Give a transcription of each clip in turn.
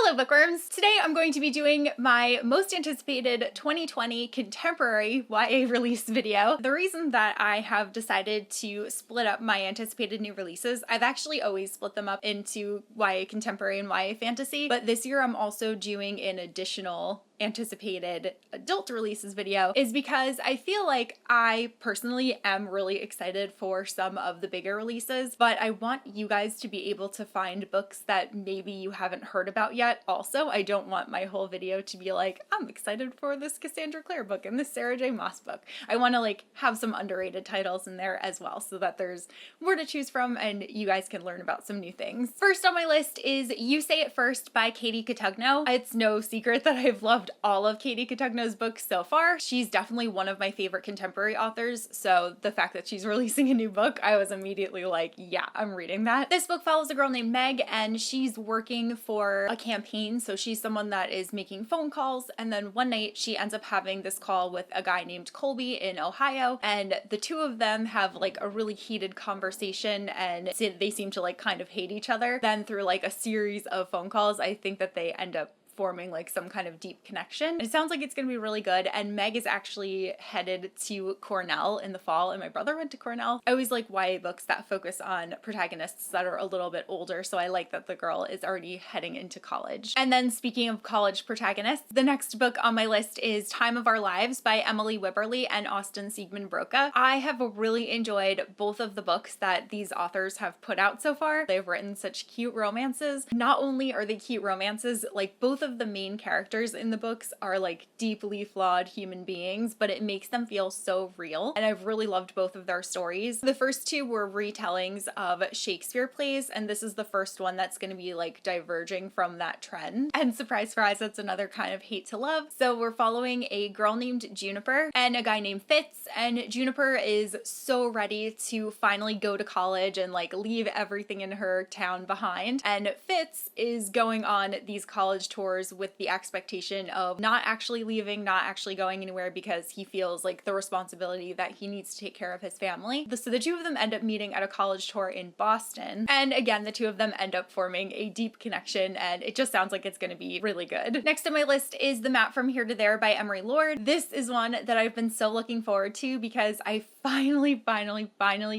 Hello bookworms! Today I'm going to be doing my most anticipated 2020 contemporary YA release video. The reason that I have decided to split up my anticipated new releases, I've actually always split them up into YA contemporary and YA fantasy, but this year I'm also doing an additional anticipated adult releases video, is because I feel like I personally am really excited for some of the bigger releases, but I want you guys to be able to find books that maybe you haven't heard about yet. Also, I don't want my whole video to be like, I'm excited for this Cassandra Clare book and this Sarah J. Maas book. I want to have some underrated titles in there as well, so that there's more to choose from and you guys can learn about some new things. First on my list is You Say It First by Katie Cotugno. It's no secret that I've loved all of Katie Cotugno's books so far. She's definitely one of my favorite contemporary authors, so the fact that she's releasing a new book, I was immediately like, yeah, I'm reading that. This book follows a girl named Meg, and she's working for a campaign, so she's someone that is making phone calls, and then one night she ends up having this call with a guy named Colby in Ohio, and the two of them have a really heated conversation, and they seem to kind of hate each other. Then through a series of phone calls, I think that they end up forming some kind of deep connection. It sounds like it's gonna be really good, and Meg is actually headed to Cornell in the fall, and my brother went to Cornell. I always like YA books that focus on protagonists that are a little bit older, so I like that the girl is already heading into college. And then speaking of college protagonists, the next book on my list is Time of Our Lives by Emily Wibberley and Austin Siegmund Broca. I have really enjoyed both of the books that these authors have put out so far. They've written such cute romances. Not only are they cute romances, both of the main characters in the books are deeply flawed human beings, but it makes them feel so real, and I've really loved both of their stories. The first two were retellings of Shakespeare plays, and this is the first one that's going to be diverging from that trend. And surprise, surprise, that's another kind of hate to love. So we're following a girl named Juniper and a guy named Fitz, and Juniper is so ready to finally go to college and leave everything in her town behind, and Fitz is going on these college tours with the expectation of not actually leaving, not actually going anywhere, because he feels the responsibility that he needs to take care of his family. So the two of them end up meeting at a college tour in Boston, and again, the two of them end up forming a deep connection, and it just sounds like it's going to be really good. Next on my list is The Map from Here to There by Emery Lord. This is one that I've been so looking forward to because I finally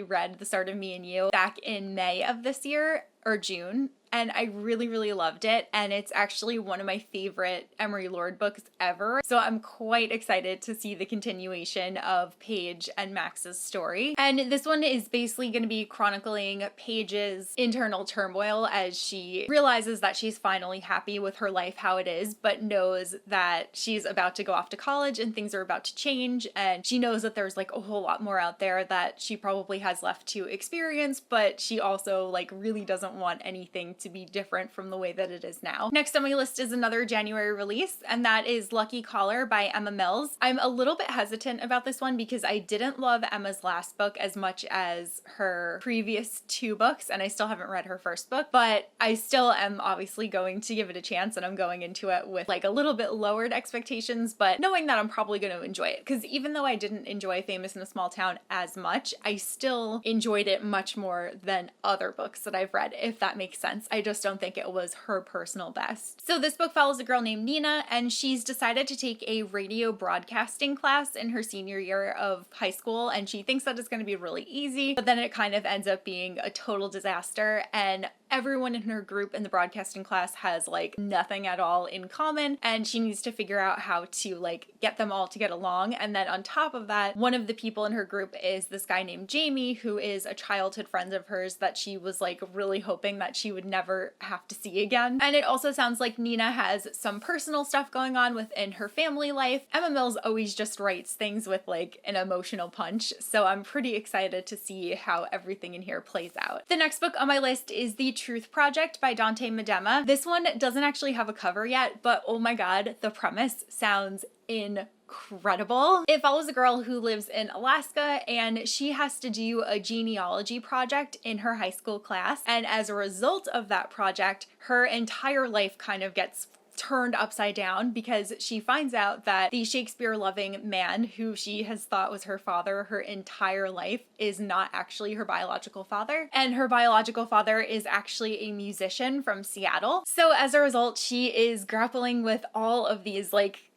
read The Start of Me and You back in May of this year, or June, and I really loved it, and it's actually one of my favorite Emery Lord books ever, so I'm quite excited to see the continuation of Paige and Max's story. And this one is basically going to be chronicling Paige's internal turmoil as she realizes that she's finally happy with her life how it is, but knows that she's about to go off to college and things are about to change, and she knows that there's a whole lot more out there that she probably has left to experience, but she also really doesn't want anything to be different from the way that it is now. Next on my list is another January release, and that is Lucky Caller by Emma Mills. I'm a little bit hesitant about this one because I didn't love Emma's last book as much as her previous two books, and I still haven't read her first book, but I still am obviously going to give it a chance, and I'm going into it with a little bit lowered expectations, but knowing that I'm probably going to enjoy it, because even though I didn't enjoy Famous in a Small Town as much, I still enjoyed it much more than other books that I've read, if that makes sense. I just don't think it was her personal best. So this book follows a girl named Nina, and she's decided to take a radio broadcasting class in her senior year of high school, and she thinks that it's going to be really easy, but then it kind of ends up being a total disaster, and everyone in her group in the broadcasting class has nothing at all in common, and she needs to figure out how to get them all to get along. And then on top of that, one of the people in her group is this guy named Jamie, who is a childhood friend of hers that she was really hoping that she would never have to see again. And it also sounds like Nina has some personal stuff going on within her family life. Emma Mills always just writes things with an emotional punch, so I'm pretty excited to see how everything in here plays out. The next book on my list is The Truth Project by Dante Medema. This one doesn't actually have a cover yet, but oh my god, the premise sounds incredible. It follows a girl who lives in Alaska, and she has to do a genealogy project in her high school class, and as a result of that project, her entire life kind of gets turned upside down because she finds out that the Shakespeare-loving man who she has thought was her father her entire life is not actually her biological father, and her biological father is actually a musician from Seattle. So as a result, she is grappling with all of these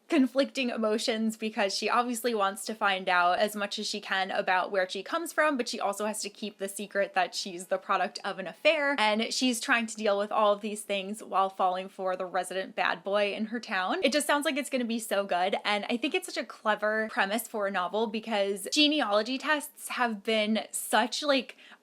conflicting emotions because she obviously wants to find out as much as she can about where she comes from, but she also has to keep the secret that she's the product of an affair, and she's trying to deal with all of these things while falling for the resident bad boy in her town. It just sounds like it's going to be so good, and I think it's such a clever premise for a novel because genealogy tests have been such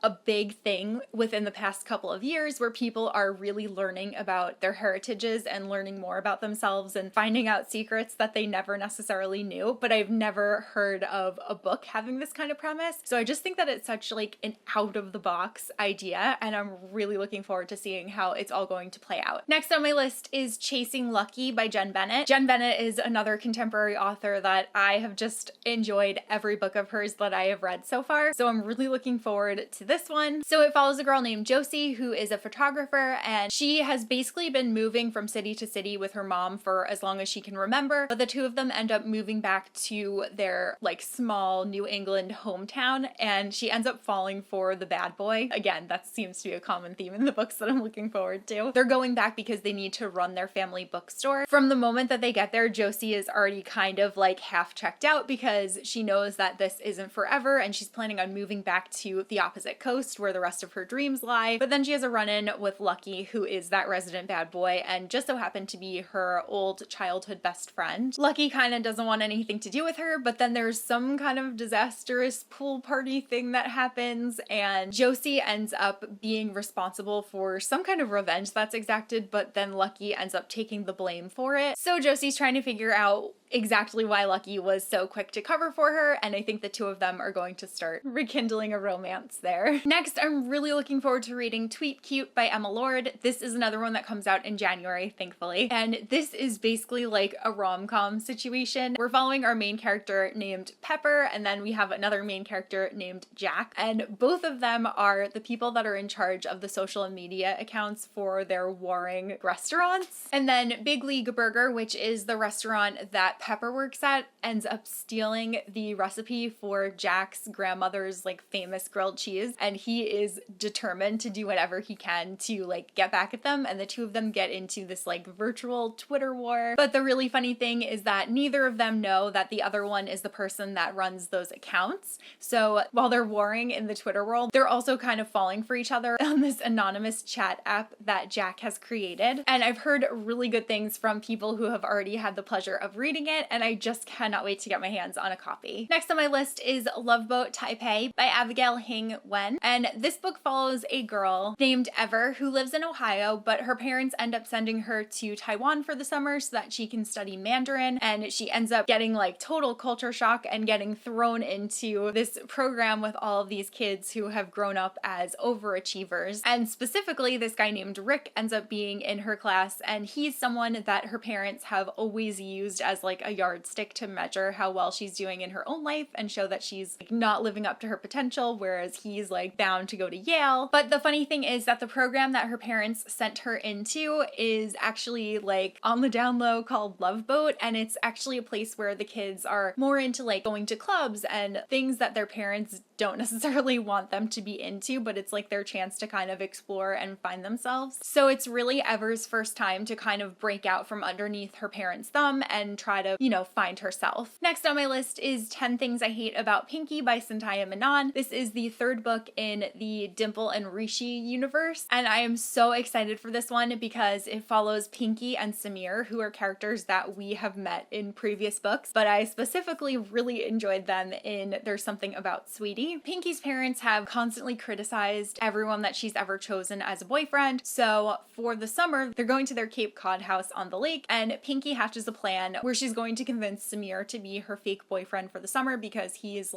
a big thing within the past couple of years where people are really learning about their heritages and learning more about themselves and finding out secrets that they never necessarily knew, but I've never heard of a book having this kind of premise. So I just think that it's such an out of the box idea, and I'm really looking forward to seeing how it's all going to play out. Next on my list is Chasing Lucky by Jen Bennett. Jen Bennett is another contemporary author that I have just enjoyed every book of hers that I have read so far, so I'm really looking forward to this one. So it follows a girl named Josie who is a photographer, and she has basically been moving from city to city with her mom for as long as she can remember, but the two of them end up moving back to their small New England hometown, and she ends up falling for the bad boy. Again, that seems to be a common theme in the books that I'm looking forward to. They're going back because they need to run their family bookstore. From the moment that they get there, Josie is already kind of half checked out because she knows that this isn't forever and she's planning on moving back to the opposite coast where the rest of her dreams lie. But then she has a run-in with Lucky, who is that resident bad boy and just so happened to be her old childhood best friend. Lucky kind of doesn't want anything to do with her, but then there's some kind of disastrous pool party thing that happens, and Josie ends up being responsible for some kind of revenge that's exacted, but then Lucky ends up taking the blame for it. So Josie's trying to figure out exactly why Lucky was so quick to cover for her, and I think the two of them are going to start rekindling a romance there. Next, I'm really looking forward to reading Tweet Cute by Emma Lord. This is another one that comes out in January, thankfully, and this is basically a rom-com situation. We're following our main character named Pepper, and then we have another main character named Jack, and both of them are the people that are in charge of the social media accounts for their warring restaurants. And then Big League Burger, which is the restaurant that Pepper works at, ends up stealing the recipe for Jack's grandmother's famous grilled cheese, and he is determined to do whatever he can to get back at them, and the two of them get into this virtual Twitter war. But the really funny thing is that neither of them know that the other one is the person that runs those accounts. So while they're warring in the Twitter world, they're also kind of falling for each other on this anonymous chat app that Jack has created. And I've heard really good things from people who have already had the pleasure of reading it, and I just cannot wait to get my hands on a copy. Next on my list is Love Boat Taipei by Abigail Hing Wen. And this book follows a girl named Ever who lives in Ohio, but her parents end up sending her to Taiwan for the summer so that she can study Mandarin, and she ends up getting total culture shock and getting thrown into this program with all of these kids who have grown up as overachievers. And specifically, this guy named Rick ends up being in her class, and he's someone that her parents have always used as a yardstick to measure how well she's doing in her own life and show that she's not living up to her potential, whereas he's bound to go to Yale. But the funny thing is that the program that her parents sent her into is actually on the down low called Love Boat, and it's actually a place where the kids are more into going to clubs and things that their parents don't necessarily want them to be into, but it's their chance to kind of explore and find themselves. So it's really Ever's first time to kind of break out from underneath her parents' thumb and try to, find herself. Next on my list is 10 Things I Hate About Pinkie by Santaya Menon. This is the third book in the Dimple and Rishi universe, and I am so excited for this one because it follows Pinkie and Samir, who are characters that we have met in previous books, but I specifically really enjoyed them in There's Something About Sweetie. Pinkie's parents have constantly criticized everyone that she's ever chosen as a boyfriend, so for the summer, they're going to their Cape Cod house on the lake, and Pinkie hatches a plan where she's going to convince Samir to be her fake boyfriend for the summer because he is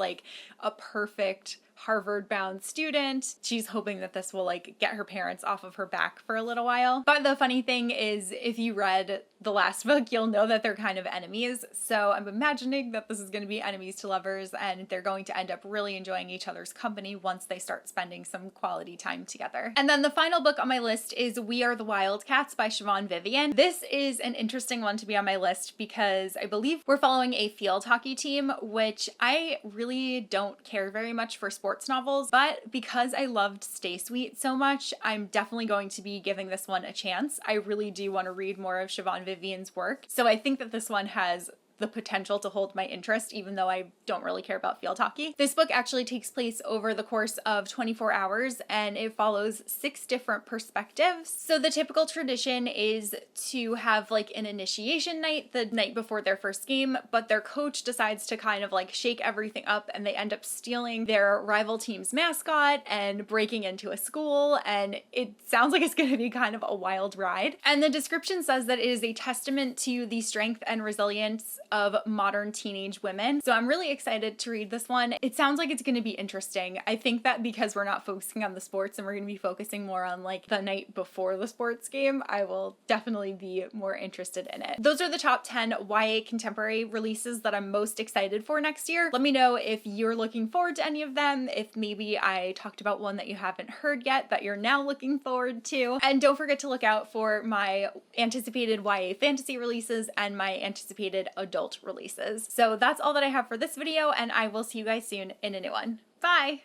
a perfect Harvard-bound student. She's hoping that this will like get her parents off of her back for a little while. But the funny thing is, if you read the last book, you'll know that they're kind of enemies. So I'm imagining that this is going to be enemies to lovers, and they're going to end up really enjoying each other's company once they start spending some quality time together. And then the final book on my list is We Are The Wildcats by Siobhan Vivian. This is an interesting one to be on my list because I believe we're following a field hockey team, which I really don't care very much for sports novels, but because I loved Stay Sweet so much, I'm definitely going to be giving this one a chance. I really do want to read more of Siobhan Vivian's work, so I think that this one has the potential to hold my interest, even though I don't really care about field hockey. This book actually takes place over the course of 24 hours, and it follows 6 different perspectives. So the typical tradition is to have like an initiation night the night before their first game, but their coach decides to kind of like shake everything up, and they end up stealing their rival team's mascot and breaking into a school, and it sounds like it's going to be kind of a wild ride. And the description says that it is a testament to the strength and resilience of modern teenage women. So I'm really excited to read this one. It sounds like it's going to be interesting. I think that because we're not focusing on the sports and we're going to be focusing more on like the night before the sports game, I will definitely be more interested in it. Those are the top 10 YA contemporary releases that I'm most excited for next year. Let me know if you're looking forward to any of them, if maybe I talked about one that you haven't heard yet that you're now looking forward to. And don't forget to look out for my anticipated YA fantasy releases and my anticipated adult releases. So that's all that I have for this video, and I will see you guys soon in a new one. Bye!